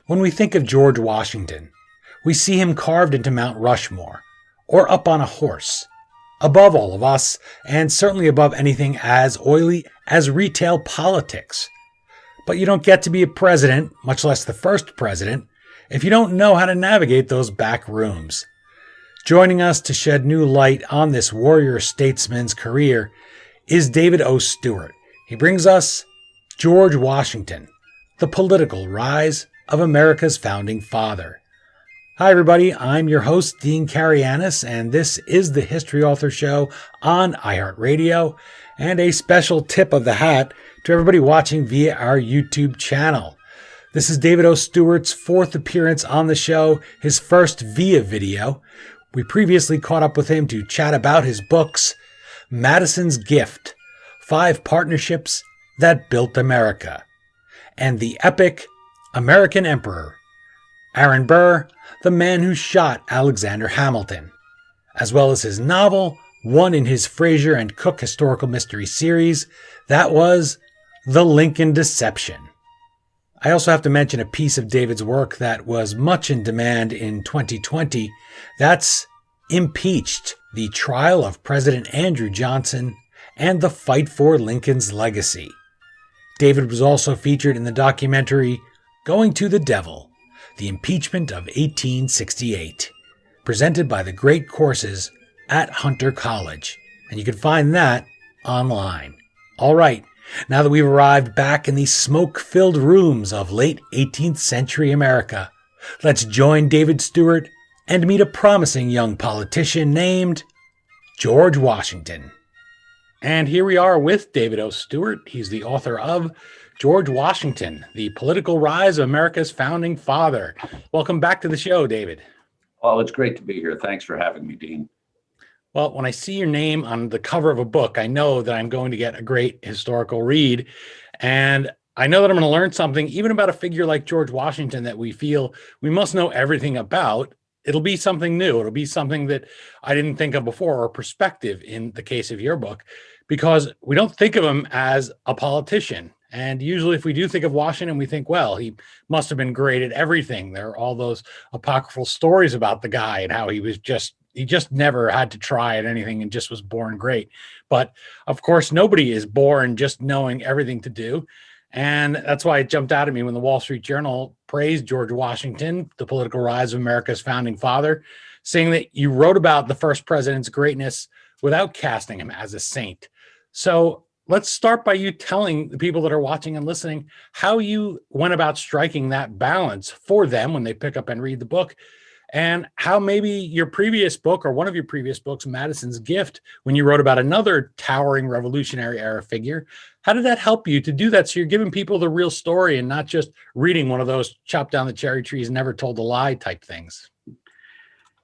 When we think of George Washington, we see him carved into Mount Rushmore, or up on a horse, above all of us, and certainly above anything as oily as retail politics. But you don't get to be a president, much less the first president, if you don't know how to navigate those back rooms. Joining us to shed new light on this warrior statesman's career is David O. Stewart. He brings us George Washington, the political rise of America's founding father. Hi, everybody. I'm your host, Dean Carianis, and this is the History Author Show on iHeartRadio, and a special tip of the hat to everybody watching via our YouTube channel. This is David O. Stewart's fourth appearance on the show, his first via video. We previously caught up with him to chat about his books, Madison's Gift, 5 Partnerships That Built America, and the epic American Emperor, Aaron Burr, the man who shot Alexander Hamilton, as well as his novel, one in his Fraser and Cook historical mystery series, that was The Lincoln Deception. I also have to mention a piece of David's work that was much in demand in 2020. That's Impeached, the trial of President Andrew Johnson and the fight for Lincoln's legacy. David was also featured in the documentary Going to the Devil, the Impeachment of 1868, presented by the Great Courses at Hunter College. And you can find that online. All right, now that we've arrived back in the smoke-filled rooms of late 18th century America, let's join David Stewart and meet a promising young politician named George Washington. And here we are with David O. Stewart. He's the author of George Washington, the political rise of America's founding father. Welcome back to the show, David. Well, it's great to be here. Thanks for having me, Dean. Well, when I see your name on the cover of a book, I know that I'm going to get a great historical read. And I know that I'm going to learn something, even about a figure like George Washington, that we feel we must know everything about. It'll be something new. It'll be something that I didn't think of before, or perspective in the case of your book, because we don't think of him as a politician. And usually if we do think of Washington, we think, well, he must have been great at everything. There are all those apocryphal stories about the guy and how he just never had to try at anything and just was born great. But of course, nobody is born just knowing everything to do. And that's why it jumped out at me when the Wall Street Journal praised George Washington, the political rise of America's founding father, saying that you wrote about the first president's greatness without casting him as a saint. So let's start by you telling the people that are watching and listening how you went about striking that balance for them when they pick up and read the book, and how maybe your previous book, or one of your previous books, Madison's Gift, when you wrote about another towering Revolutionary era figure, how did that help you to do that? So you're giving people the real story and not just reading one of those chop down the cherry trees, never told a lie type things.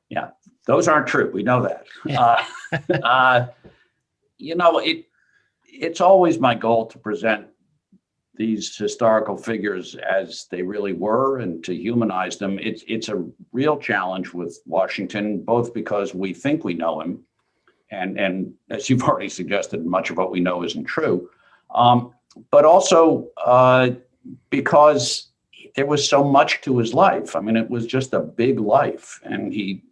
Yeah, those aren't true. We know that. It's always my goal to present these historical figures as they really were and to humanize them. It's a real challenge with Washington, both because we think we know him, and as you've already suggested, much of what we know isn't true, but also because there was so much to his life. I mean, it was just a big life, and he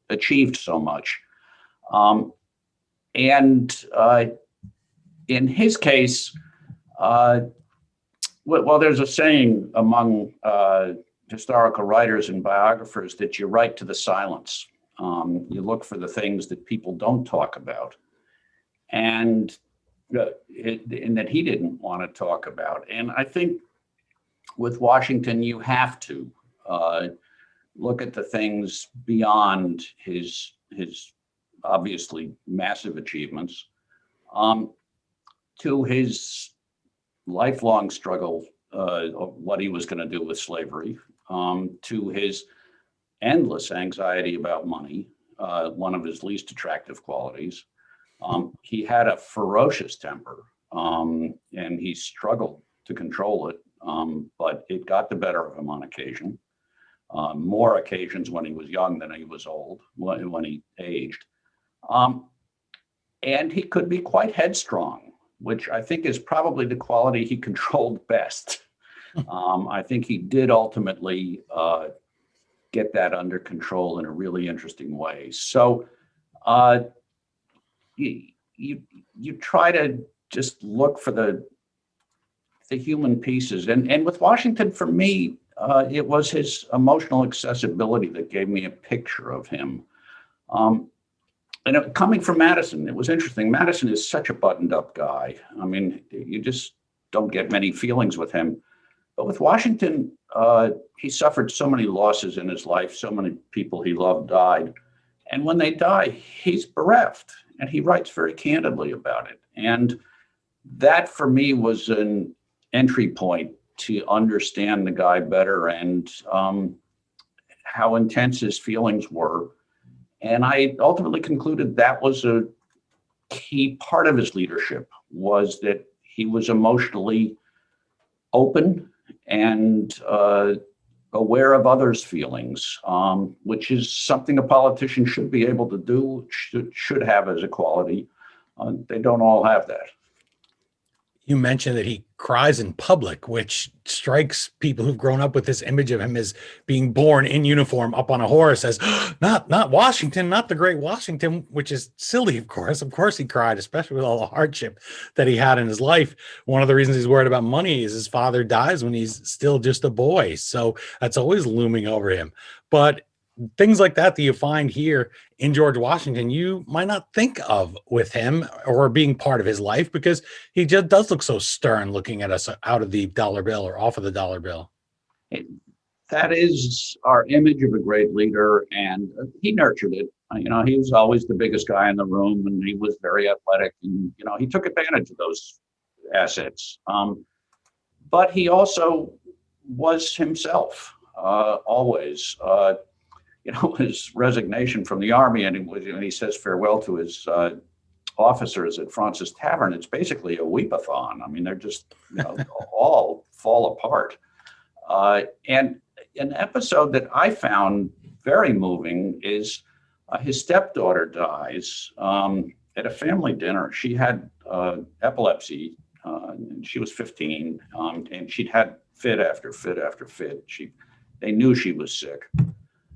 achieved so much. In his case, well, there's a saying among historical writers and biographers that you write to the silence. You look for the things that people don't talk about, and that he didn't want to talk about. And I think with Washington, you have to look at the things beyond his obviously massive achievements, to his lifelong struggle of what he was going to do with slavery, to his endless anxiety about money, one of his least attractive qualities. He had a ferocious temper, and he struggled to control it, but it got the better of him on occasion. More occasions when he was young than he was old, when he aged. And he could be quite headstrong, which I think is probably the quality he controlled best. I think he did ultimately get that under control in a really interesting way. So uh, you try to just look for the human pieces, and with Washington, for me, it was his emotional accessibility that gave me a picture of him. Um, Coming from Madison, it was interesting. Madison is such a buttoned up guy. I mean, you just don't get many feelings with him. But with Washington, he suffered so many losses in his life. So many people he loved died. And when they die, he's bereft. And he writes very candidly about it. And that for me was an entry point to understand the guy better, and how intense his feelings were. And I ultimately concluded that was a key part of his leadership, was that he was emotionally open and aware of others' feelings, which is something a politician should be able to do, should have as a quality. They don't all have that. You mentioned that he cries in public, which strikes people who've grown up with this image of him as being born in uniform up on a horse as not Washington, not the great Washington, which is silly, of course. Of course he cried, especially with all the hardship that he had in his life. One of the reasons he's worried about money is his father dies when he's still just a boy. So that's always looming over him. But things like that you find here in George Washington, you might not think of with him or being part of his life, because he just does look so stern looking at us out of the dollar bill or off of the dollar bill. That is our image of a great leader, and he nurtured it. He was always the biggest guy in the room, and he was very athletic, and he took advantage of those assets. But he also was himself, always. His resignation from the army, and when he says farewell to his officers at Fraunces Tavern, it's basically a weepathon. I mean, they're just all fall apart. And an episode that I found very moving is his stepdaughter dies at a family dinner. She had epilepsy, and she was 15, and she'd had fit after fit after fit. They knew she was sick,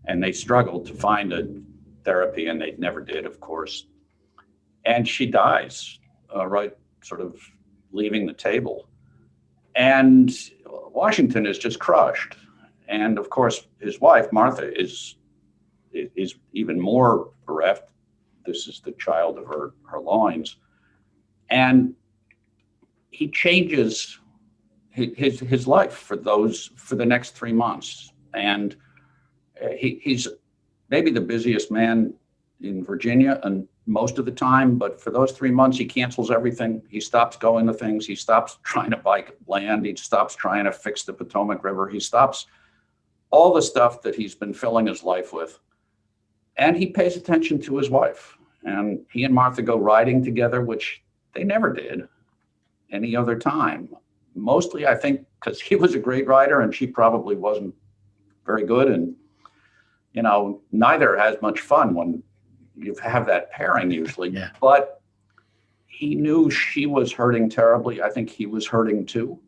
and they struggled to find a therapy, and they never did, of course. And she dies, right, sort of leaving the table. And Washington is just crushed. And of course, his wife, Martha, is even more bereft. This is the child of her loins. And he changes his life for the next 3 months. And he's maybe the busiest man in Virginia and most of the time, but for those 3 months, he cancels everything. He stops going to things. He stops trying to buy land. He stops trying to fix the Potomac River. He stops all the stuff that he's been filling his life with. And he pays attention to his wife. And he and Martha go riding together, which they never did any other time. Mostly, I think, because he was a great rider and she probably wasn't very good. And, neither has much fun when you have that pairing usually. Yeah. But he knew she was hurting terribly. I think he was hurting too.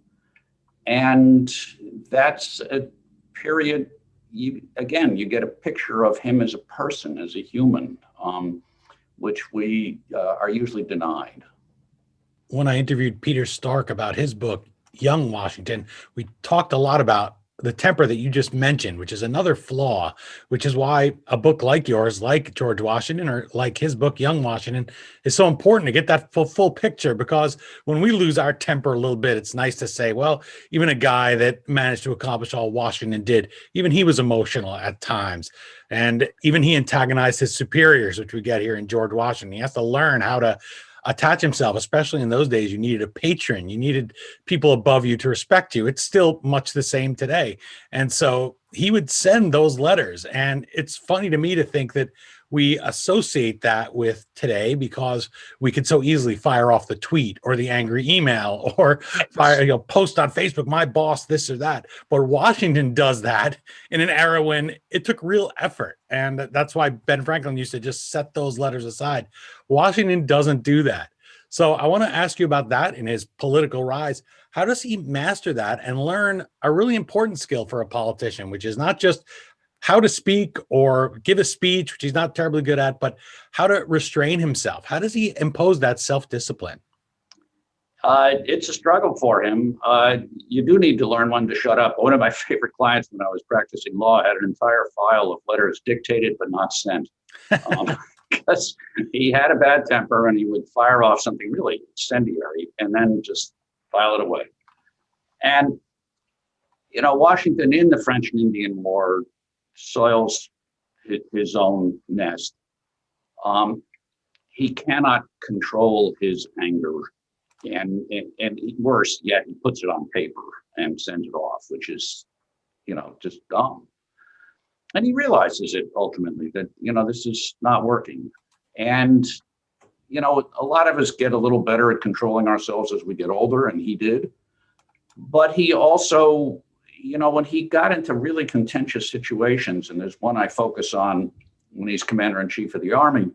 And that's a period, you get a picture of him as a person, as a human, which we are usually denied. When I interviewed Peter Stark about his book, Young Washington, we talked a lot about the temper that you just mentioned, which is another flaw, which is why a book like yours, like George Washington, or like his book, Young Washington, is so important to get that full picture. Because when we lose our temper a little bit, it's nice to say, well, even a guy that managed to accomplish all Washington did, even he was emotional at times. And even he antagonized his superiors, which we get here in George Washington. He has to learn how to attach himself, especially in those days. You needed a patron, you needed people above you to respect you. It's still much the same today. And so he would send those letters. And it's funny to me to think that we associate that with today, because we could so easily fire off the tweet or the angry email or post on Facebook, my boss, this or that. But Washington does that in an era when it took real effort. And that's why Ben Franklin used to just set those letters aside. Washington doesn't do that. So I want to ask you about that in his political rise. How does he master that and learn a really important skill for a politician, which is not just how to speak or give a speech, which he's not terribly good at, but how to restrain himself? How does he impose that self-discipline? It's a struggle for him. You do need to learn when to shut up. One of my favorite clients when I was practicing law had an entire file of letters dictated but not sent. Because he had a bad temper and he would fire off something really incendiary and then just file it away. And, Washington in the French and Indian War soils his own nest. He cannot control his anger. And worse yet, he puts it on paper and sends it off, which is, just dumb. And he realizes it ultimately that, this is not working. And, a lot of us get a little better at controlling ourselves as we get older, and he did. But he also, when he got into really contentious situations, and there's one I focus on when he's commander-in-chief of the Army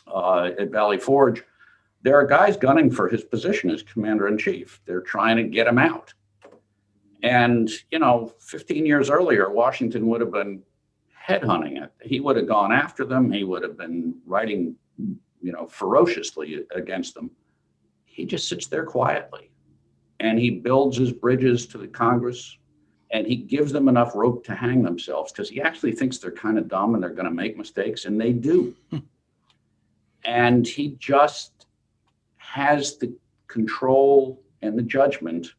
at Valley Forge, there are guys gunning for his position as commander-in-chief. They're trying to get him out. And, 15 years earlier, Washington would have been headhunting it. He would have gone after them. He would have been writing, ferociously against them. He just sits there quietly and he builds his bridges to the Congress and he gives them enough rope to hang themselves because he actually thinks they're kind of dumb and they're going to make mistakes, and they do. And he just has the control and the judgment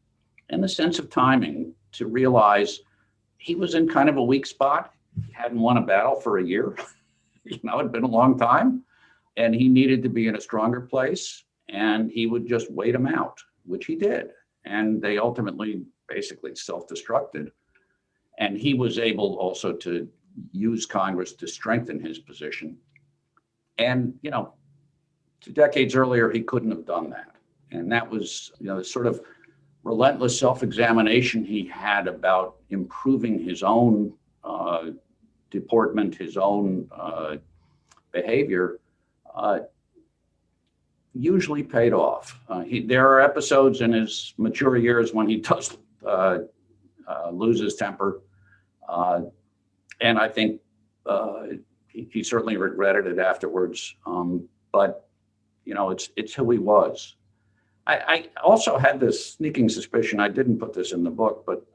and the sense of timing to realize he was in kind of a weak spot. He hadn't won a battle for a year. It'd been a long time, and he needed to be in a stronger place, and he would just wait him out, which he did. And they ultimately basically self-destructed. And he was able also to use Congress to strengthen his position. And, 2 decades earlier, he couldn't have done that. And that was, the sort of relentless self-examination he had about improving his own deportment, his own behavior, usually paid off. There are episodes in his mature years when he does lose his temper. And I think he certainly regretted it afterwards. But it's who he was. I also had this sneaking suspicion. I didn't put this in the book, but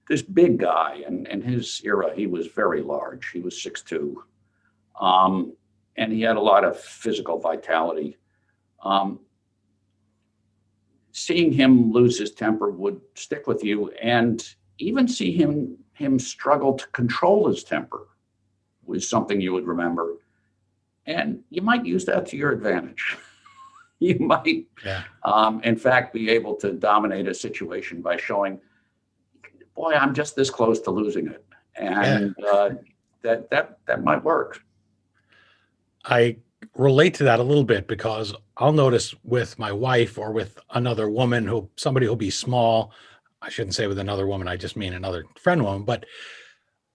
this big guy, and in his era, he was very large. He was 6'2", and he had a lot of physical vitality. Seeing him lose his temper would stick with you, and even see him struggle to control his temper was something you would remember. And you might use that to your advantage. You might, in fact, be able to dominate a situation by showing, boy, I'm just this close to losing it. And that might work. I relate to that a little bit because I'll notice with my wife or with another woman, somebody who'll be small. I shouldn't say with another woman, I just mean another friend woman, but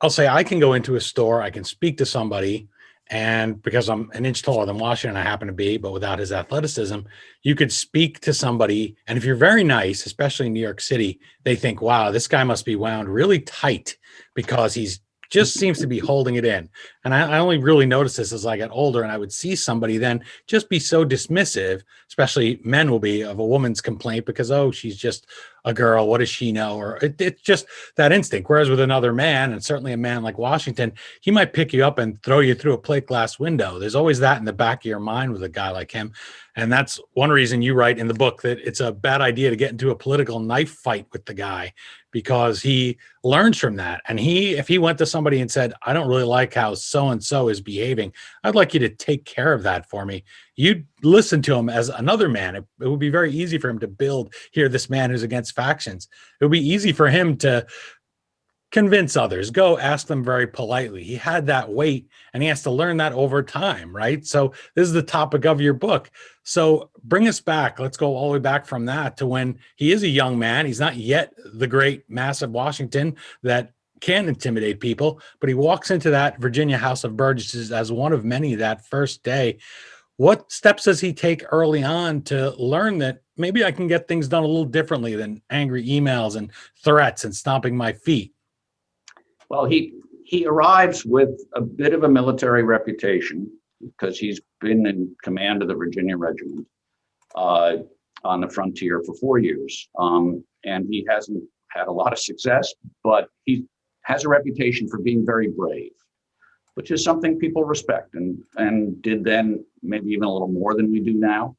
I'll say I can go into a store, I can speak to somebody, and because I'm an inch taller than Washington, I happen to be, but without his athleticism, you could speak to somebody. And if you're very nice, especially in New York City, they think, wow, this guy must be wound really tight because he's just seems to be holding it in. And I only really noticed this as I got older, and I would see somebody then just be so dismissive, especially men will be, of a woman's complaint because, oh, she's just a girl. What does she know? Or it's just that instinct. Whereas with another man, and certainly a man like Washington, he might pick you up and throw you through a plate glass window. There's always that in the back of your mind with a guy like him. And that's one reason you write in the book that it's a bad idea to get into a political knife fight with the guy, because he learns from that. And if he went to somebody and said, I don't really like how so-and-so is behaving, I'd like you to take care of that for me. You'd listen to him as another man. It would be very easy for him to build here, this man who's against factions. It would be easy for him to convince others, go ask them very politely. He had that weight, and he has to learn that over time, right? So this is the topic of your book. So bring us back. Let's go all the way back from that to when he is a young man. He's not yet the great, massive Washington that can intimidate people, but he walks into that Virginia House of Burgesses as one of many that first day. What steps does he take early on to learn that maybe I can get things done a little differently than angry emails and threats and stomping my feet? Well, he arrives with a bit of a military reputation because he's been in command of the Virginia Regiment uh, on the frontier for 4 years. And he hasn't had a lot of success, but he has a reputation for being very brave, which is something people respect and did then maybe even a little more than we do now,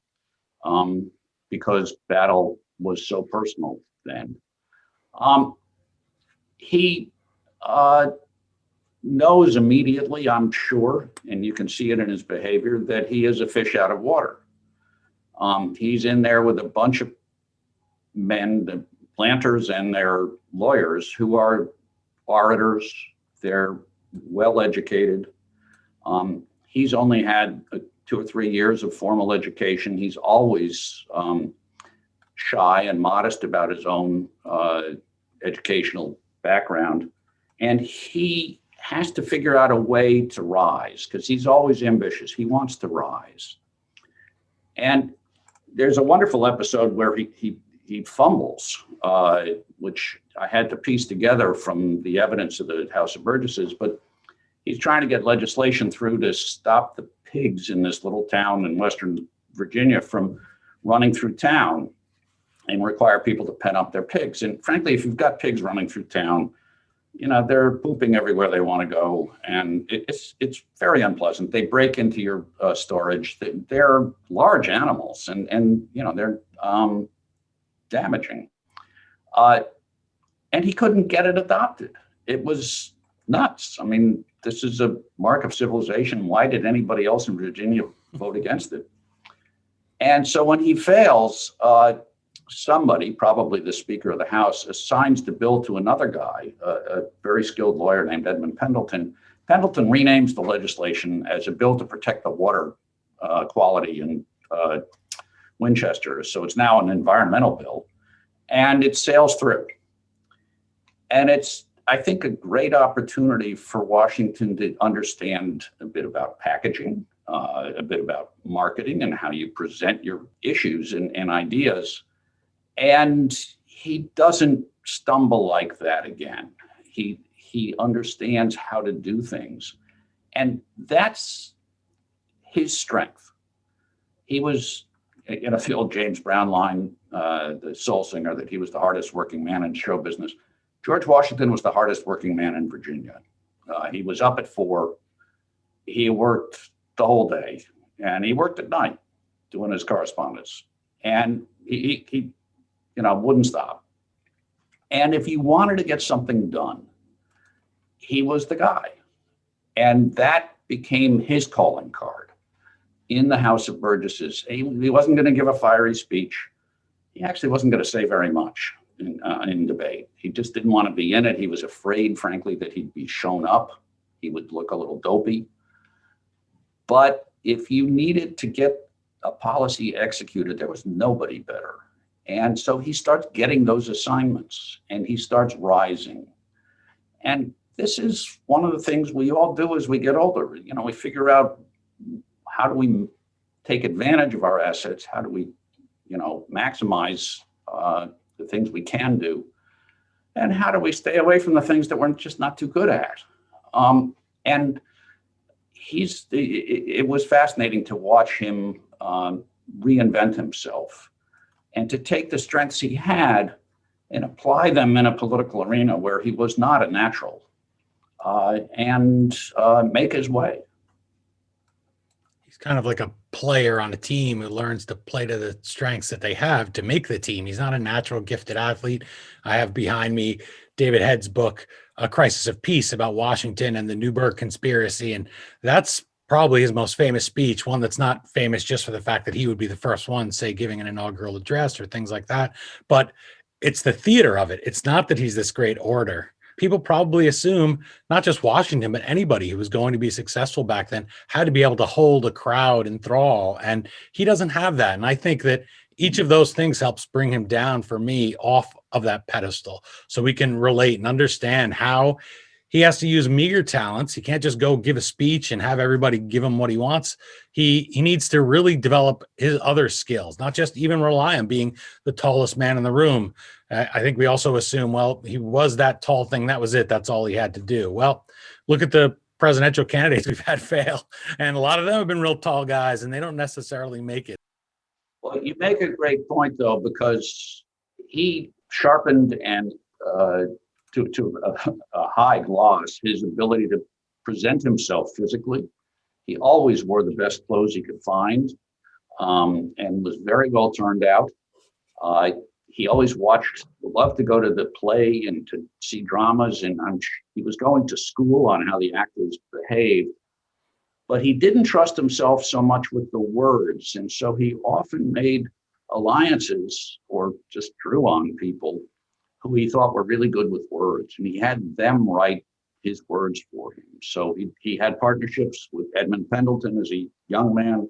because battle was so personal then. He knows immediately, I'm sure, and you can see it in his behavior, that he is a fish out of water. He's in there with a bunch of men, the planters and their lawyers, who are orators. They're well educated. He's only had 2 or 3 years of formal education. He's always shy and modest about his own educational background. And he has to figure out a way to rise because he's always ambitious. He wants to rise. And there's a wonderful episode where he fumbles, which I had to piece together from the evidence of the House of Burgesses, but he's trying to get legislation through to stop the pigs in this little town in Western Virginia from running through town and require people to pen up their pigs. And frankly, if you've got pigs running through town, they're pooping everywhere they want to go. And it's very unpleasant. They break into your storage. They're large animals and they're damaging. And he couldn't get it adopted. It was nuts. I mean, this is a mark of civilization. Why did anybody else in Virginia vote against it? And so when he fails, somebody, probably the Speaker of the House, assigns the bill to another guy, a very skilled lawyer named Edmund Pendleton. Pendleton renames the legislation as a bill to protect the water quality in Winchester. So it's now an environmental bill, and it sails through. And it's, I think, a great opportunity for Washington to understand a bit about packaging, a bit about marketing and how you present your issues and ideas. And he doesn't stumble like that again. He understands how to do things. And that's his strength. He was, the old James Brown line, the soul singer, that he was the hardest working man in show business. George Washington was the hardest working man in Virginia. He was up at 4. He worked the whole day, and he worked at night doing his correspondence. And he wouldn't stop. And if he wanted to get something done, he was the guy. And that became his calling card in the House of Burgesses. He wasn't going to give a fiery speech. He actually wasn't going to say very much in debate. He just didn't want to be in it. He was afraid, frankly, that he'd be shown up. He would look a little dopey. But if you needed to get a policy executed, there was nobody better. And so he starts getting those assignments and he starts rising. And this is one of the things we all do as we get older. We figure out, how do we take advantage of our assets? How do we, maximize the things we can do? And how do we stay away from the things that we're just not too good at? And it was fascinating to watch him reinvent himself and to take the strengths he had and apply them in a political arena where he was not a natural, and make his way. He's kind of like a player on a team who learns to play to the strengths that they have to make the team. He's not a natural gifted athlete. I have behind me David Head's book, A Crisis of Peace, about Washington and the Newburgh Conspiracy. And that's probably his most famous speech, one that's not famous just for the fact that he would be the first one, say, giving an inaugural address or things like that. But it's the theater of it. It's not that he's this great orator. People probably assume not just Washington, but anybody who was going to be successful back then had to be able to hold a crowd in thrall. And he doesn't have that. And I think that each of those things helps bring him down, for me, off of that pedestal, so we can relate and understand how He has to use meager talents. He can't just go give a speech and have everybody give him what he wants. He needs to really develop his other skills, not just even rely on being the tallest man in the room. I think we also assume, well, he was that tall thing. That was it. That's all he had to do. Well, look at the presidential candidates we've had fail. And a lot of them have been real tall guys, and they don't necessarily make it. Well, you make a great point, though, because he sharpened and to a high gloss his ability to present himself physically. He always wore the best clothes he could find, and was very well turned out. He always loved to go to the play and to see dramas, and he was going to school on how the actors behaved. But he didn't trust himself so much with the words, and so he often made alliances or just drew on people who he thought were really good with words, and he had them write his words for him. So he had partnerships with Edmund Pendleton as a young man,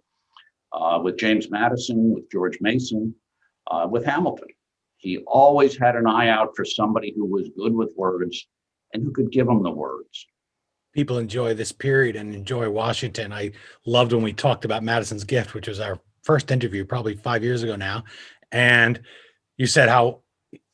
with James Madison, with George Mason, with Hamilton. He always had an eye out for somebody who was good with words and who could give him the words. People enjoy this period and enjoy Washington. I loved when we talked about Madison's Gift, which was our first interview probably 5 years ago now. And you said how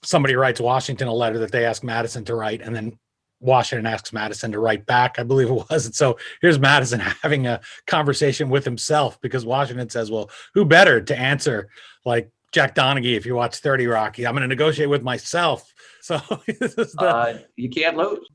somebody writes Washington a letter that they ask Madison to write, and then Washington asks Madison to write back, I believe it was. And so here's Madison having a conversation with himself, because Washington says, well, who better to answer like Jack Donaghy, if you watch 30 Rock? I'm going to negotiate with myself. So this is you can't lose.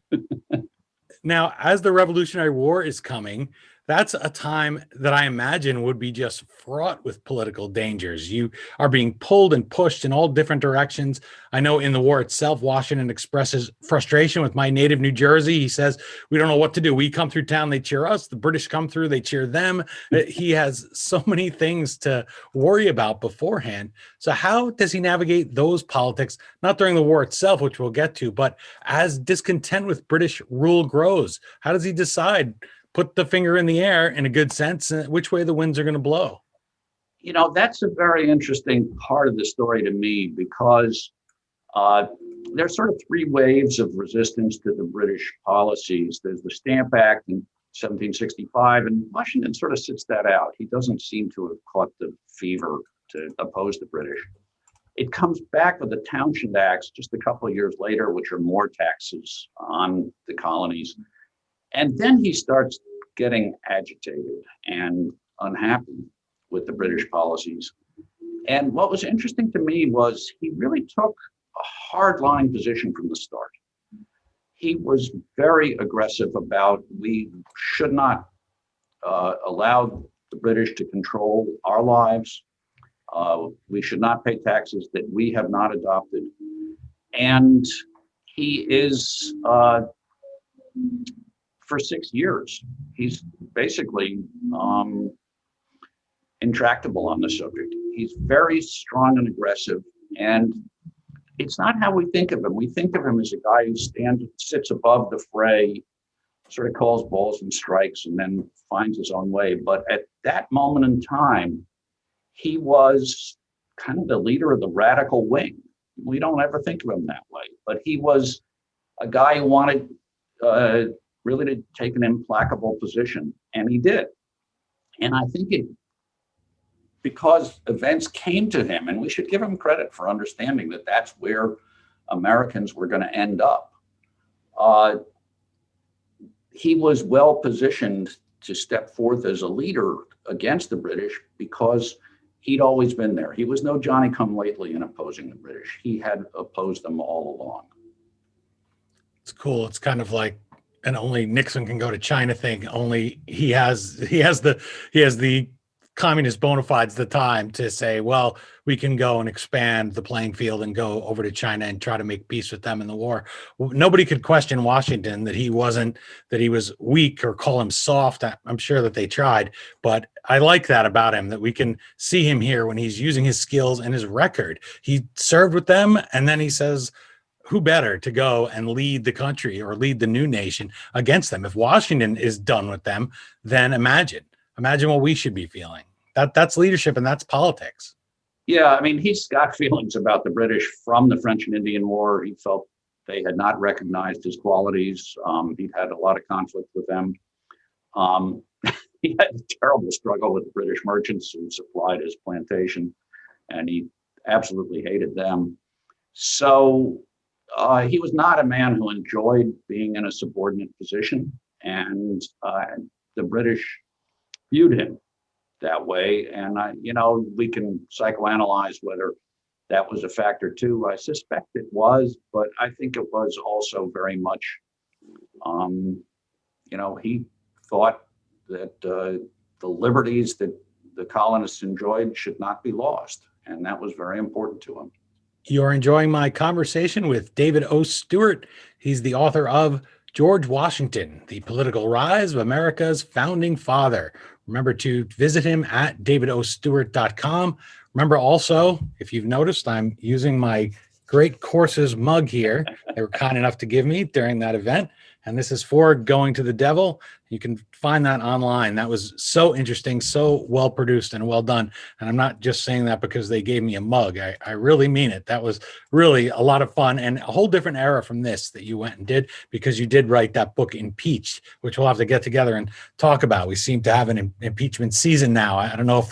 Now, as the Revolutionary War is coming, that's a time that I imagine would be just fraught with political dangers. You are being pulled and pushed in all different directions. I know in the war itself, Washington expresses frustration with my native New Jersey. He says, we don't know what to do. We come through town, they cheer us. The British come through, they cheer them. He has so many things to worry about beforehand. So how does he navigate those politics, not during the war itself, which we'll get to, but as discontent with British rule grows? How does he decide, put the finger in the air in a good sense, which way the winds are going to blow? You know, that's a very interesting part of the story to me, because there's sort of three waves of resistance to the British policies. There's the Stamp Act in 1765, and Washington sort of sits that out. He doesn't seem to have caught the fever to oppose the British. It comes back with the Townshend Acts just a couple of years later, which are more taxes on the colonies. And then he starts getting agitated and unhappy with the British policies. And what was interesting to me was he really took a hardline position from the start. He was very aggressive about, we should not allow the British to control our lives. We should not pay taxes that we have not adopted. And he is, for 6 years, he's basically intractable on the subject. He's very strong and aggressive, and it's not how we think of him. We think of him as a guy who sits above the fray, sort of calls balls and strikes, and then finds his own way. But at that moment in time, he was kind of the leader of the radical wing. We don't ever think of him that way, but he was a guy who wanted really to take an implacable position, and he did. And I think because events came to him, and we should give him credit for understanding that that's where Americans were going to end up. He was well positioned to step forth as a leader against the British because he'd always been there. He was no Johnny-come-lately in opposing the British. He had opposed them all along. It's cool. It's kind of like an only Nixon can go to China thing. Only he has the communist bona fides the time to say, well, we can go and expand the playing field and go over to China and try to make peace with them in the war. Nobody could question Washington that he was weak or call him soft. I'm sure that they tried, but I like that about him, that we can see him here when he's using his skills and his record. He served with them, and then he says, who better to go and lead the country or lead the new nation against them? If Washington is done with them, then imagine what we should be feeling. That's leadership, and that's politics. Yeah, I mean, he's got feelings about the British from the French and Indian War. He felt They had not recognized his qualities. He'd had a lot of conflict with them. Um, he had a terrible struggle with the British merchants who supplied his plantation, and he absolutely hated them. So he was not a man who enjoyed being in a subordinate position, and the British viewed him that way. And we can psychoanalyze whether that was a factor too. I suspect it was, but I think it was also very much, he thought that the liberties that the colonists enjoyed should not be lost. And that was very important to him. You're enjoying my conversation with David O. Stewart. He's the author of George Washington, The Political Rise of America's Founding Father. Remember to visit him at davidostewart.com. Remember also, if you've noticed, I'm using my Great Courses mug here. They were kind enough to give me during that event. And this is for Going to the Devil. You can find that online. That was so interesting, so well produced and well done. And I'm not just saying that because they gave me a mug. I really mean it. That was really a lot of fun and a whole different era from this that you went and did, because you did write that book, Impeached, which we'll have to get together and talk about. We seem to have an impeachment season now. I don't know if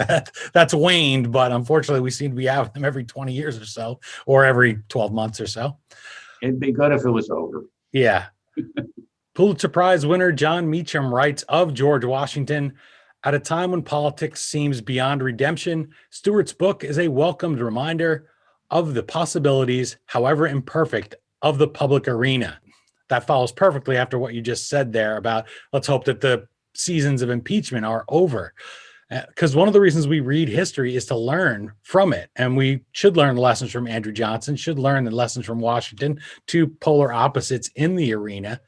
that's waned, but unfortunately we seem to be having them every 20 years or so, or every 12 months or so. It'd be good if it was over. Yeah. Pulitzer Prize winner John Meacham writes of George Washington, at a time when politics seems beyond redemption, Stewart's book is a welcomed reminder of the possibilities, however imperfect, of the public arena. That follows perfectly after what you just said there about let's hope that the seasons of impeachment are over. Because one of the reasons we read history is to learn from it. And we should learn the lessons from Andrew Johnson, should learn the lessons from Washington, two polar opposites in the arena.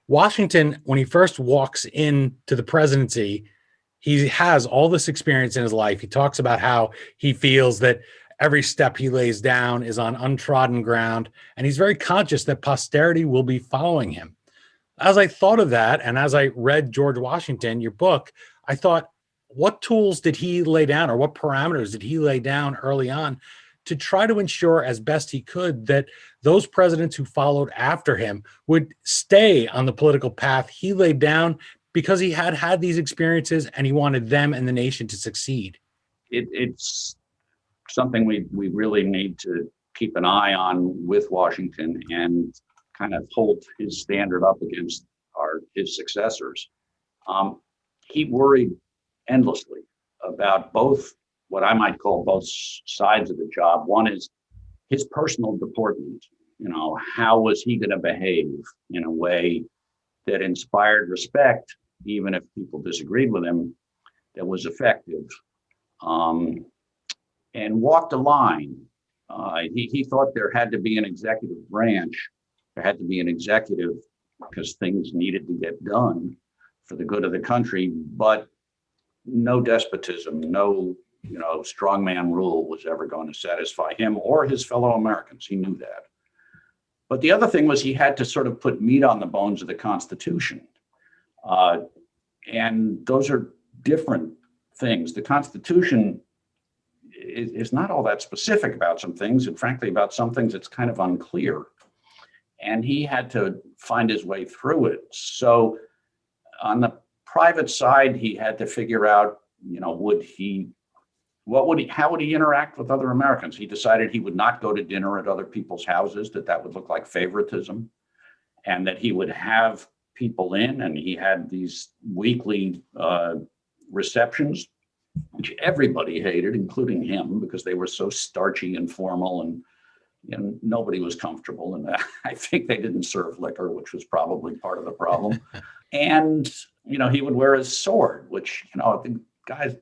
Washington, when he first walks into the presidency, he has all this experience in his life. He talks about how he feels that every step he lays down is on untrodden ground, and he's very conscious that posterity will be following him. As I thought of that, and as I read George Washington, your book, I thought, what tools did he lay down, or what parameters did he lay down early on to try to ensure as best he could that those presidents who followed after him would stay on the political path he laid down, because he had these experiences and he wanted them and the nation to succeed? It's something we really need to keep an eye on with Washington and kind of hold his standard up against his successors. He worried endlessly about both what I might call both sides of the job. One is his personal deportment. How was he going to behave in a way that inspired respect, even if people disagreed with him, that was effective, and walked a line. He thought there had to be an executive branch. There had to be an executive because things needed to get done for the good of the country, but no despotism, no strongman rule was ever going to satisfy him or his fellow Americans. He knew that. But the other thing was he had to sort of put meat on the bones of the Constitution. And those are different things. The Constitution is not all that specific about some things, and frankly, about some things it's kind of unclear. And he had to find his way through it. So on the private side, he had to figure out, how would he interact with other Americans? He decided he would not go to dinner at other people's houses, that would look like favoritism, and that he would have people in, and he had these weekly receptions, which everybody hated, including him, because they were so starchy and formal, and nobody was comfortable. And I think they didn't serve liquor, which was probably part of the problem. And, he would wear his sword, which,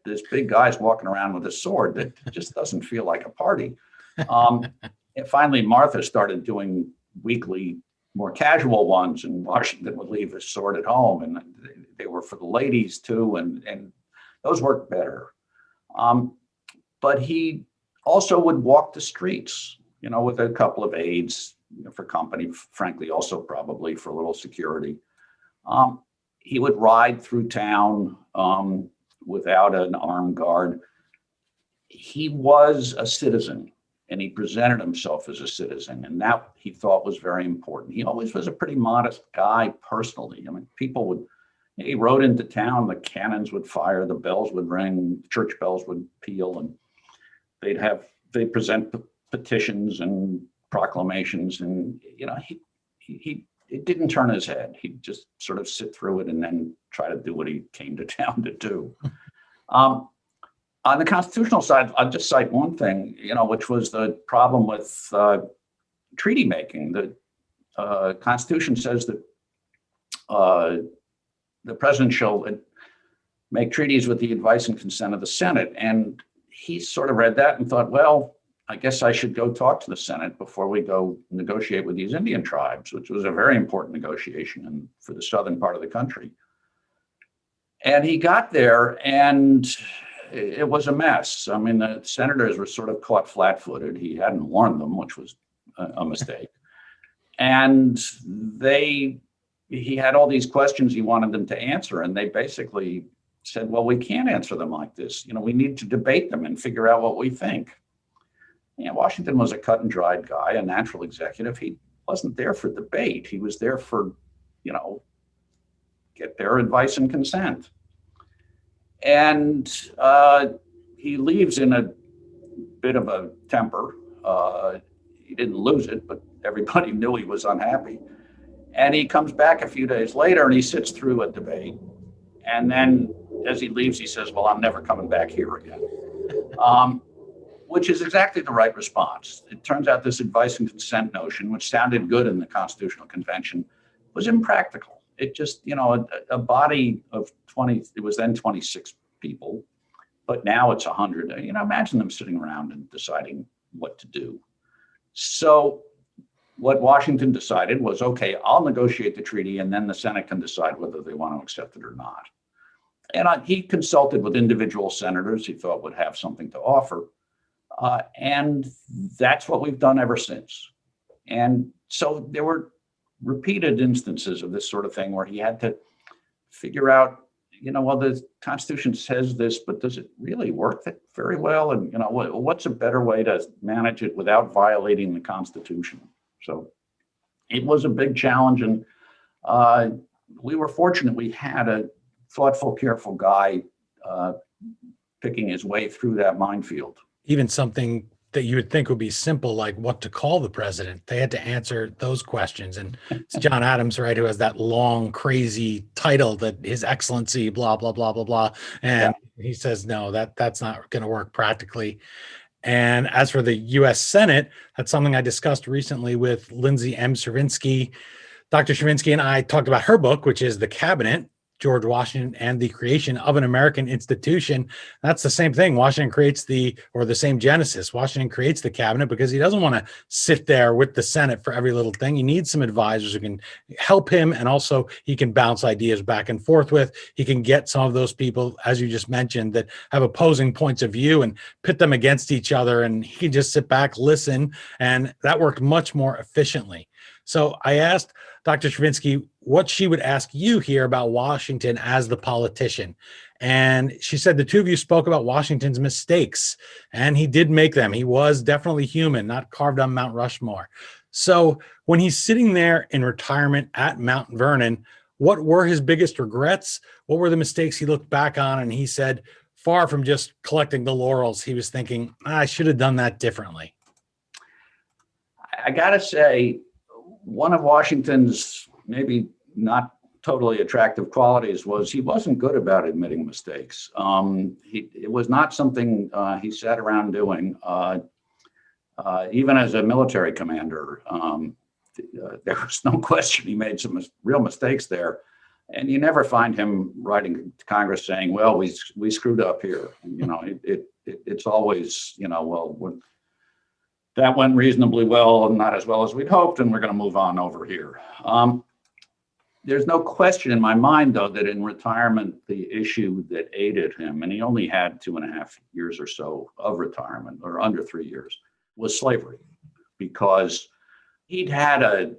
this big guy's walking around with a sword that just doesn't feel like a party. And finally, Martha started doing weekly, more casual ones, and Washington would leave his sword at home, and they were for the ladies too, and those worked better. But he also would walk the streets, with a couple of aides for company, frankly, also probably for a little security. He would ride through town without an armed guard. He was a citizen, and he presented himself as a citizen, and that he thought was very important. He always was a pretty modest guy personally. I mean, he rode into town, the cannons would fire, the bells would ring, church bells would peal, and they'd present petitions and proclamations, and he it didn't turn his head. He'd just sort of sit through it and then try to do what he came to town to do. On the constitutional side, I'll just cite one thing, which was the problem with treaty making. The Constitution says that the president shall make treaties with the advice and consent of the Senate. And he sort of read that and thought, well, I guess I should go talk to the Senate before we go negotiate with these Indian tribes, which was a very important negotiation for the southern part of the country. And he got there, and it was a mess. I mean, the senators were sort of caught flat-footed. He hadn't warned them, which was a mistake. And he had all these questions he wanted them to answer, and they basically said, well, we can't answer them like this. We need to debate them and figure out what we think. Washington was a cut and dried guy, a natural executive. He wasn't there for debate. He was there for, get their advice and consent. And he leaves in a bit of a temper. He didn't lose it, but everybody knew he was unhappy. And he comes back a few days later and he sits through a debate. And then as he leaves, he says, well, I'm never coming back here again, which is exactly the right response. It turns out this advice and consent notion, which sounded good in the Constitutional Convention, was impractical. It just, a body of 20, it was then 26 people, but now it's 100. Imagine them sitting around and deciding what to do. So what Washington decided was, okay, I'll negotiate the treaty and then the Senate can decide whether they want to accept it or not. And he consulted with individual senators he thought would have something to offer. And that's what we've done ever since. And so there were repeated instances of this sort of thing where he had to figure out, well, the Constitution says this, but does it really work very well? And, what's a better way to manage it without violating the Constitution? So it was a big challenge. And we were fortunate we had a thoughtful, careful guy picking his way through that minefield. Even something that you would think would be simple, like what to call the president, they had to answer those questions. And it's John Adams, right, who has that long, crazy title that His Excellency, blah, blah, blah, blah, blah. And he says, no, that's not going to work practically. And as for the U.S. Senate, that's something I discussed recently with Lindsay M. Chervinsky. Dr. Chervinsky and I talked about her book, which is The Cabinet, George Washington and the Creation of an American Institution. That's the same thing. Washington creates the same genesis. Washington creates the cabinet because he doesn't want to sit there with the Senate for every little thing. He needs some advisors who can help him, and also he can bounce ideas back and forth with. He can get some of those people, as you just mentioned, that have opposing points of view and pit them against each other, and he can just sit back, listen, and that worked much more efficiently. So I asked Dr. Chervinsky what she would ask you here about Washington as the politician. And she said the two of you spoke about Washington's mistakes, and he did make them. He was definitely human, not carved on Mount Rushmore. So when he's sitting there in retirement at Mount Vernon, what were his biggest regrets? What were the mistakes he looked back on? And he said, far from just collecting the laurels, he was thinking, I should have done that differently. I got to say, one of Washington's maybe not totally attractive qualities was he wasn't good about admitting mistakes. It was not something he sat around doing. Even as a military commander, there was no question he made some real mistakes there. And you never find him writing to Congress saying, well, we screwed up here. It's always, well, that went reasonably well and not as well as we'd hoped, and we're going to move on over here. There's no question in my mind, though, that in retirement, the issue that aided him, and he only had 2.5 years or so of retirement, or under 3 years, was slavery, because he'd had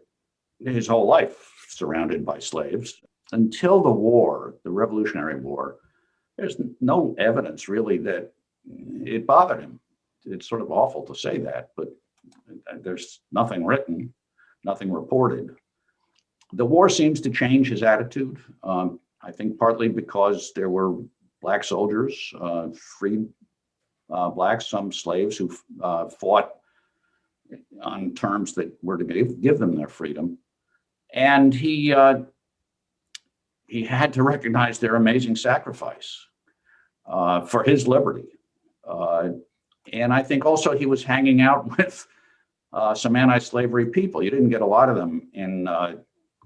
his whole life surrounded by slaves. Until the war, the Revolutionary War, there's no evidence really that it bothered him. it's sort of awful to say that, but there's nothing written, nothing reported. The war seems to change his attitude. I think partly because there were black soldiers, freed blacks, some slaves who fought on terms that were to give them their freedom. And he had to recognize their amazing sacrifice for his liberty. And I think also he was hanging out with some anti-slavery people. You didn't get a lot of them in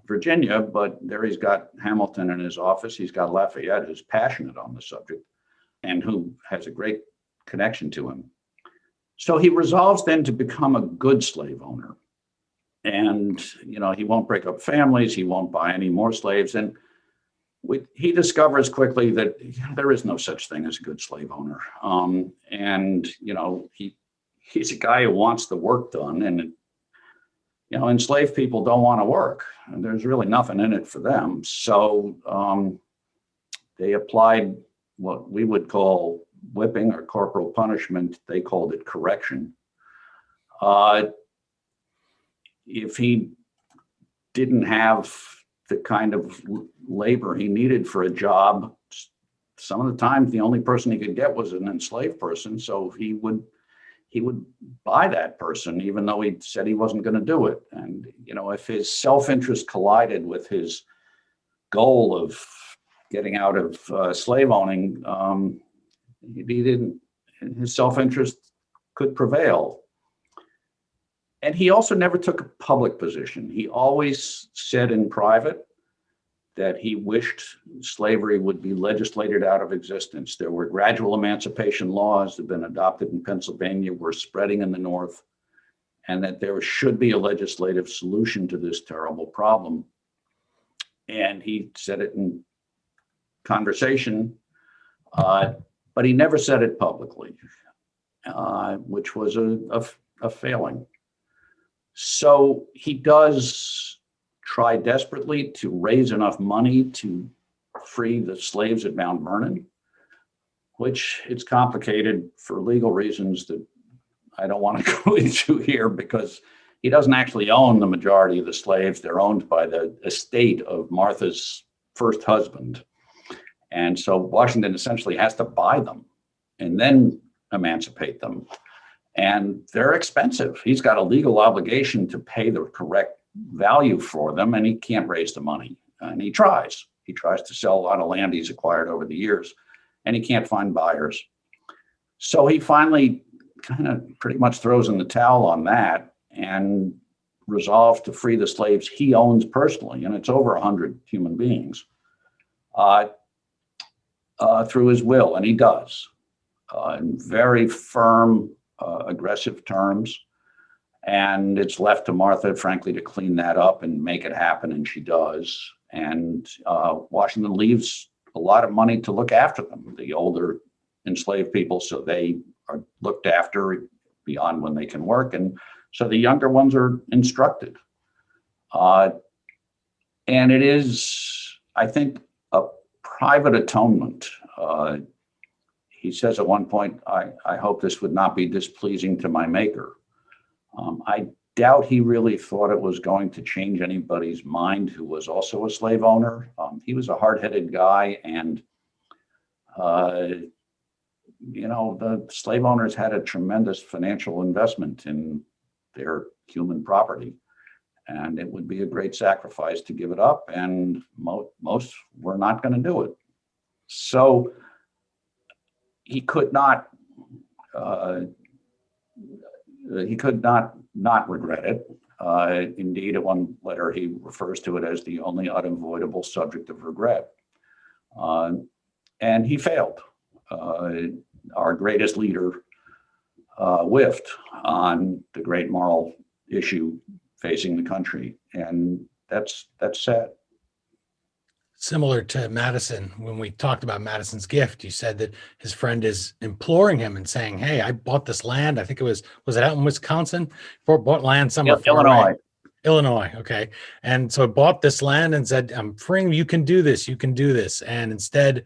Virginia, but there he's got Hamilton in his office. He's got Lafayette, who's passionate on the subject and who has a great connection to him. So he resolves then to become a good slave owner. And, he won't break up families. He won't buy any more slaves. And he discovers quickly that there is no such thing as a good slave owner. He's a guy who wants the work done. And, enslaved people don't want to work. And there's really nothing in it for them. So they applied what we would call whipping or corporal punishment. They called it correction. If he didn't have the kind of labor he needed for a job, some of the time the only person he could get was an enslaved person. So he would buy that person, even though he said he wasn't going to do it. And, if his self-interest collided with his goal of getting out of slave owning, his self-interest could prevail. And he also never took a public position. He always said in private that he wished slavery would be legislated out of existence. There were gradual emancipation laws that had been adopted in Pennsylvania, were spreading in the North, and that there should be a legislative solution to this terrible problem. And he said it in conversation, but he never said it publicly, which was a failing. So he does try desperately to raise enough money to free the slaves at Mount Vernon, which it's complicated for legal reasons that I don't want to go into here, because he doesn't actually own the majority of the slaves. They're owned by the estate of Martha's first husband. And so Washington essentially has to buy them and then emancipate them. And they're expensive. He's got a legal obligation to pay the correct value for them, and he can't raise the money. And he tries. He tries to sell a lot of land he's acquired over the years, and he can't find buyers. So he finally kind of pretty much throws in the towel on that and resolves to free the slaves he owns personally, and it's over 100 human beings, through his will, and he does, in very firm, aggressive terms. And it's left to Martha, frankly, to clean that up and make it happen, and she does. And Washington leaves a lot of money to look after them, the older enslaved people, so they are looked after beyond when they can work. And so the younger ones are instructed. And it is, I think, a private atonement. He says at one point, I hope this would not be displeasing to my maker. I doubt he really thought it was going to change anybody's mind who was also a slave owner. He was a hard-headed guy, and the slave owners had a tremendous financial investment in their human property, and it would be a great sacrifice to give it up, and most were not going to do it. So he could not not regret it. Indeed, in one letter, he refers to it as the only unavoidable subject of regret. And he failed. Our greatest leader whiffed on the great moral issue facing the country. And that's sad. Similar to Madison, when we talked about Madison's gift, you said that his friend is imploring him and saying, hey, I bought this land. I think was it out in Wisconsin? Bought land somewhere. Illinois. Okay. And so bought this land and said, I'm freeing you. You can do this. You can do this. And instead,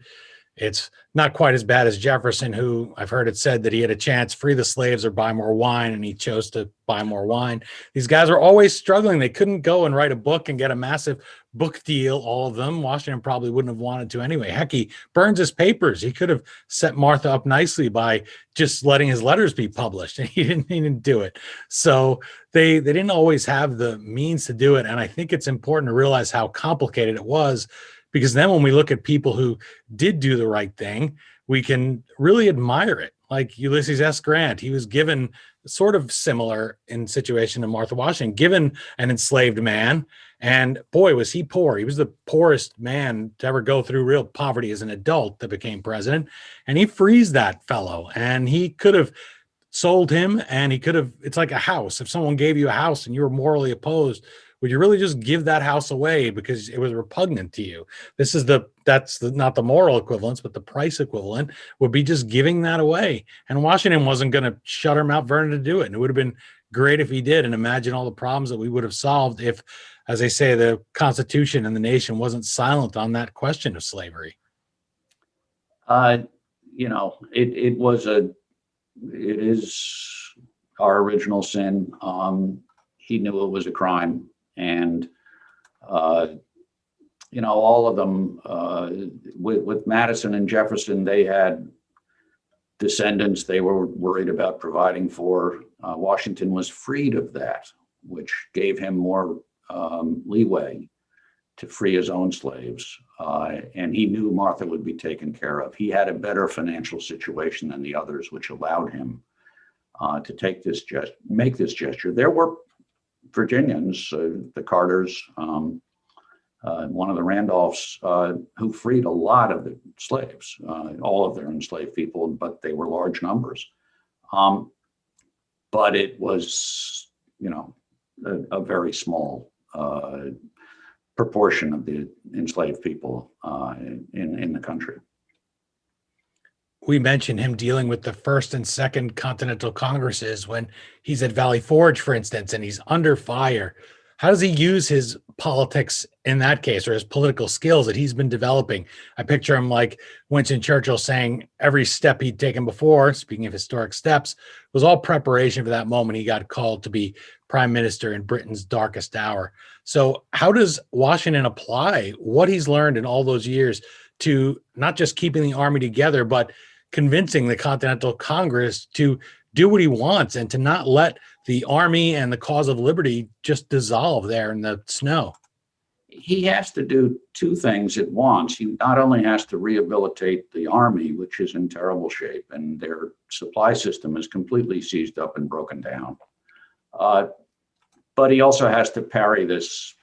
It's not quite as bad as Jefferson, who I've heard it said that he had a chance, free the slaves or buy more wine, and he chose to buy more wine. These guys are always struggling. They couldn't go and write a book and get a massive book deal, all of them. Washington probably wouldn't have wanted to anyway. Heck, he burns his papers. He could have set Martha up nicely by just letting his letters be published, and he didn't do it. So they didn't always have the means to do it. And I think it's important to realize how complicated it was, because then when we look at people who did do the right thing, we can really admire it. Like Ulysses S. Grant, he was given sort of similar in situation to Martha Washington, given an enslaved man. And boy, was he poor. He was the poorest man to ever go through real poverty as an adult that became president. And he frees that fellow. And he could have sold him, and he could have, it's like a house. If someone gave you a house and you were morally opposed, would you really just give that house away because it was repugnant to you? That's not the moral equivalence, but the price equivalent would be just giving that away. And Washington wasn't going to shutter Mount Vernon to do it. And it would have been great if he did. And imagine all the problems that we would have solved if, as they say, the Constitution and the nation wasn't silent on that question of slavery. It is our original sin. He knew it was a crime. And, all of them, with Madison and Jefferson, they had descendants they were worried about providing for. Washington was freed of that, which gave him more leeway to free his own slaves. And he knew Martha would be taken care of. He had a better financial situation than the others, which allowed him to make this gesture. There were Virginians, the Carters, one of the Randolphs, who freed a lot of the slaves, all of their enslaved people, but they were large numbers. But it was, a very small proportion of the enslaved people in the country. We mentioned him dealing with the First and Second Continental Congresses when he's at Valley Forge, for instance, and he's under fire. How does he use his politics in that case, or his political skills that he's been developing? I picture him like Winston Churchill saying every step he'd taken before, speaking of historic steps, was all preparation for that moment he got called to be prime minister in Britain's darkest hour. So how does Washington apply what he's learned in all those years to not just keeping the army together, but convincing the Continental Congress to do what he wants and to not let the army and the cause of liberty just dissolve there in the snow? He has to do two things at once. He not only has to rehabilitate the army, which is in terrible shape, and their supply system is completely seized up and broken down, but he also has to parry this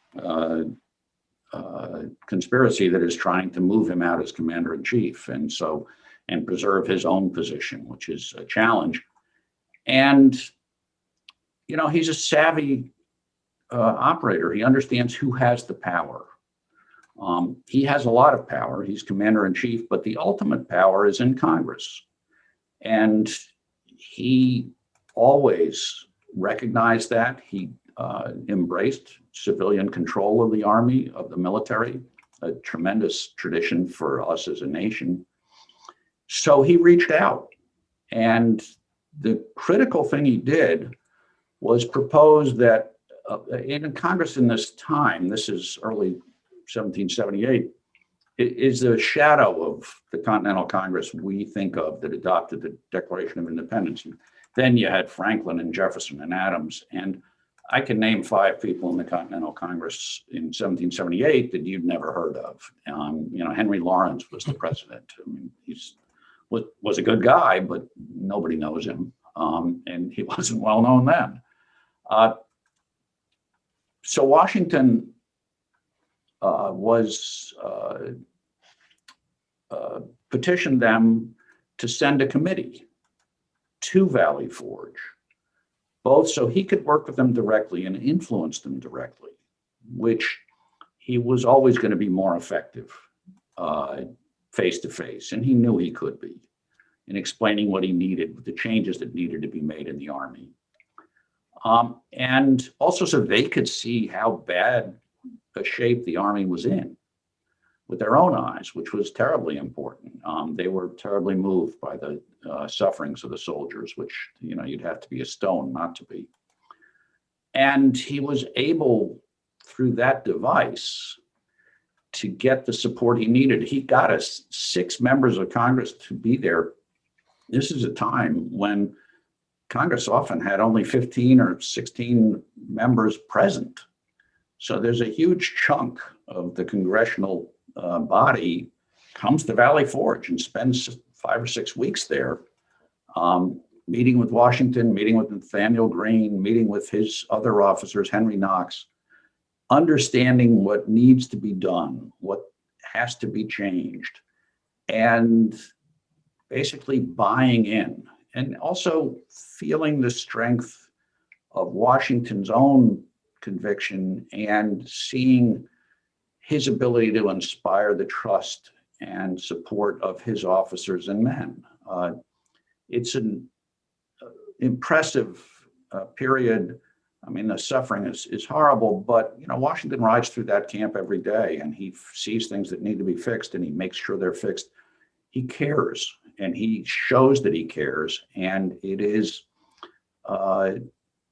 conspiracy that is trying to move him out as commander-in-chief, and preserve his own position, which is a challenge. And, he's a savvy operator. He understands who has the power. He has a lot of power. He's commander-in-chief, but the ultimate power is in Congress. And he always recognized that. He embraced civilian control of the army, of the military, a tremendous tradition for us as a nation. So he reached out, and the critical thing he did was propose that in Congress in this time, this is early 1778, is the shadow of the Continental Congress we think of that adopted the Declaration of Independence. And then you had Franklin and Jefferson and Adams, and I can name 5 people in the Continental Congress in 1778 that you'd never heard of. Henry Lawrence was the president. I mean, was a good guy, but nobody knows him, and he wasn't well known then. So Washington petitioned them to send a committee to Valley Forge, both so he could work with them directly and influence them directly, which he was always going to be more effective face to face, and he knew he could be, in explaining what he needed, the changes that needed to be made in the army. And also so they could see how bad a shape the army was in. with their own eyes, which was terribly important. They were terribly moved by the sufferings of the soldiers, which, you'd have to be a stone not to be. And he was able, through that device, to get the support he needed. He got us 6 members of Congress to be there. This is a time when Congress often had only 15 or 16 members present. So there's a huge chunk of the congressional body comes to Valley Forge and spends 5 or 6 weeks there, meeting with Washington, meeting with Nathaniel Greene, meeting with his other officers, Henry Knox, understanding what needs to be done, what has to be changed, and basically buying in, and also feeling the strength of Washington's own conviction and seeing his ability to inspire the trust and support of his officers and men. It's an impressive period. I mean, the suffering is horrible, but Washington rides through that camp every day, and he sees things that need to be fixed, and he makes sure they're fixed. He cares, and he shows that he cares, and it is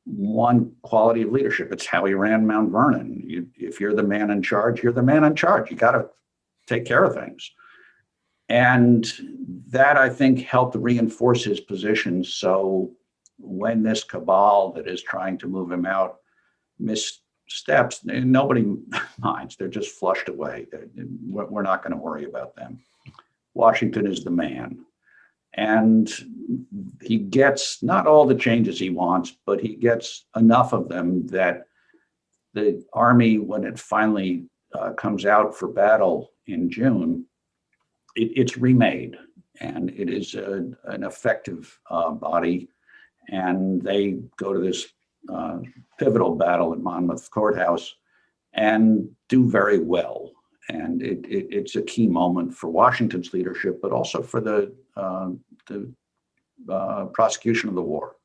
one quality of leadership. It's how he ran Mount Vernon. If you're the man in charge, you're the man in charge. You got to take care of things. And that, I think, helped reinforce his position. So when this cabal that is trying to move him out missteps, nobody minds. They're just flushed away. We're not going to worry about them. Washington is the man. And he gets not all the changes he wants, but he gets enough of them that the Army, when it finally comes out for battle in June, it's remade, and it is an effective body. And they go to this pivotal battle at Monmouth Courthouse and do very well. And it's a key moment for Washington's leadership, but also for the prosecution of the war.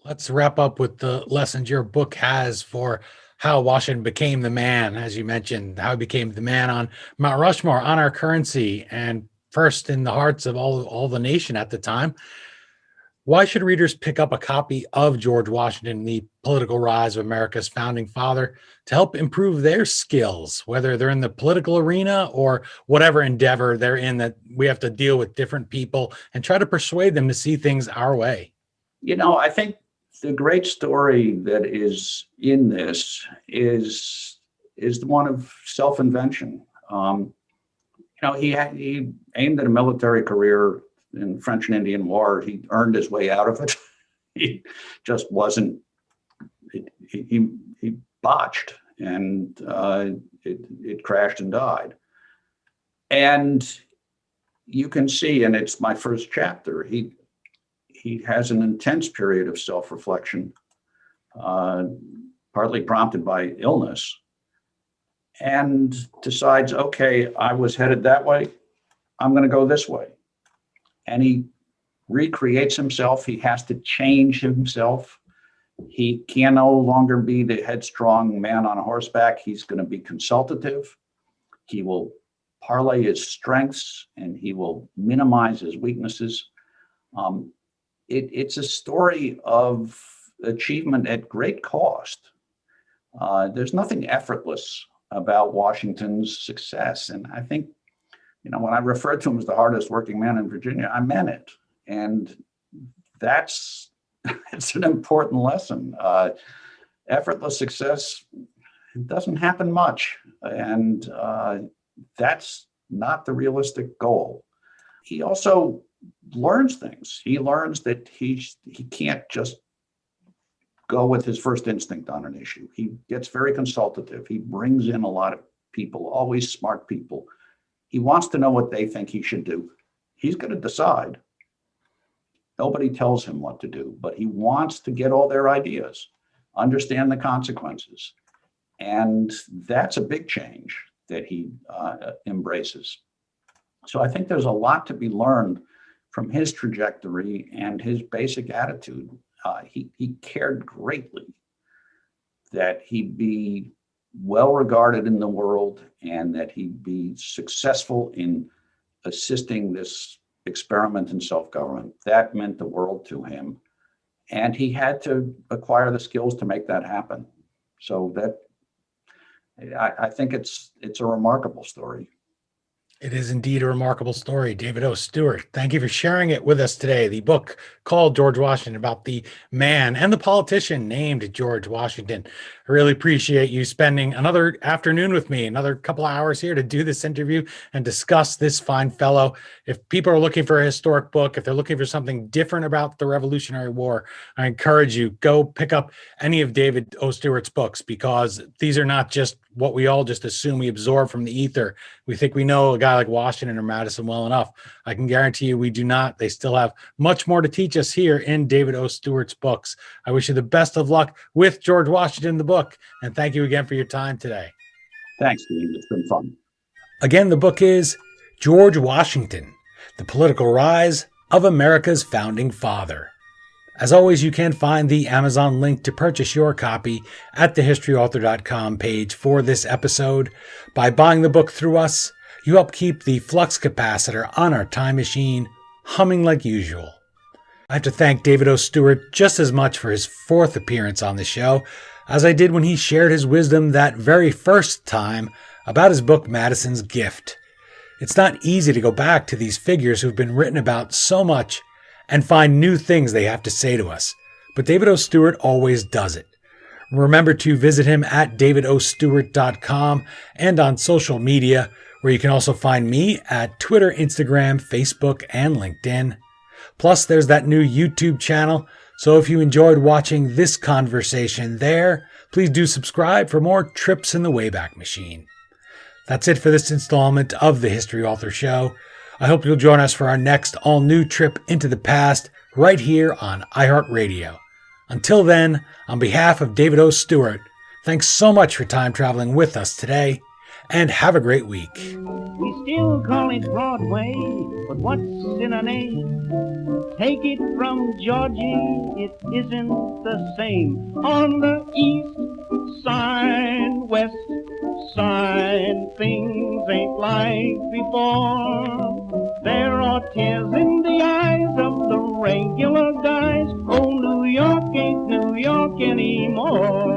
Let's wrap up with the lessons your book has for how Washington became the man, as you mentioned, how he became the man on Mount Rushmore, on our currency, and first in the hearts of all the nation at the time. Why should readers pick up a copy of George Washington, The Political Rise of America's Founding Father, to help improve their skills, whether they're in the political arena or whatever endeavor they're in, that we have to deal with different people and try to persuade them to see things our way? I think the great story that is in this is the one of self-invention. He aimed at a military career in French and Indian War. He earned his way out of it. He just wasn't. He botched, and it crashed and died. And you can see, and it's my first chapter, he has an intense period of self-reflection, partly prompted by illness, and decides, okay, I was headed that way, I'm going to go this way. And he recreates himself. He has to change himself. He can no longer be the headstrong man on a horseback. He's going to be consultative. He will parlay his strengths, and he will minimize his weaknesses. It's a story of achievement at great cost. There's nothing effortless about Washington's success. And I think, when I referred to him as the hardest working man in Virginia, I meant it. And it's an important lesson. Effortless success doesn't happen much. And that's not the realistic goal. He also learns things. He learns that he can't just go with his first instinct on an issue. He gets very consultative. He brings in a lot of people, always smart people. He wants to know what they think he should do. He's going to decide. Nobody tells him what to do, but he wants to get all their ideas, understand the consequences. And that's a big change that he embraces. So I think there's a lot to be learned from his trajectory and his basic attitude. He cared greatly that he be well regarded in the world and that he'd be successful in assisting this experiment in self-government. That meant the world to him. And he had to acquire the skills to make that happen. So that I think it's a remarkable story. It is indeed a remarkable story. David O. Stewart, thank you for sharing it with us today. The book called George Washington, about the man and the politician named George Washington. I really appreciate you spending another afternoon with me, another couple hours here to do this interview and discuss this fine fellow. If people are looking for a historic book, if they're looking for something different about the Revolutionary War, I encourage you, go pick up any of David O. Stewart's books, because these are not just what we all just assume we absorb from the ether. We think we know a guy like Washington or Madison well enough. I can guarantee you we do not. They still have much more to teach us here in David O. Stewart's books. I wish you the best of luck with George Washington, the book, and thank you again for your time today. Thanks, Steve. It's been fun. Again, the book is George Washington, The Political Rise of America's Founding Father. As always, you can find the Amazon link to purchase your copy at thehistoryauthor.com page for this episode. By buying the book through us, you help keep the flux capacitor on our time machine humming like usual. I have to thank David O. Stewart just as much for his fourth appearance on the show as I did when he shared his wisdom that very first time about his book Madison's Gift. It's not easy to go back to these figures who've been written about so much and find new things they have to say to us, but David O. Stewart always does it. Remember to visit him at davidostewart.com and on social media, where you can also find me at Twitter, Instagram, Facebook, and LinkedIn. Plus, there's that new YouTube channel, so if you enjoyed watching this conversation there, please do subscribe for more trips in the Wayback Machine. That's it for this installment of the History Author Show. I hope you'll join us for our next all-new trip into the past right here on iHeartRadio. Until then, on behalf of David O. Stewart, thanks so much for time traveling with us today, and have a great week. We still call it Broadway, but what's in a name? Take it from Georgie, it isn't the same. On the east side, west side, things ain't like before. There are tears in the eyes of the regular guys. Oh, New York ain't New York anymore.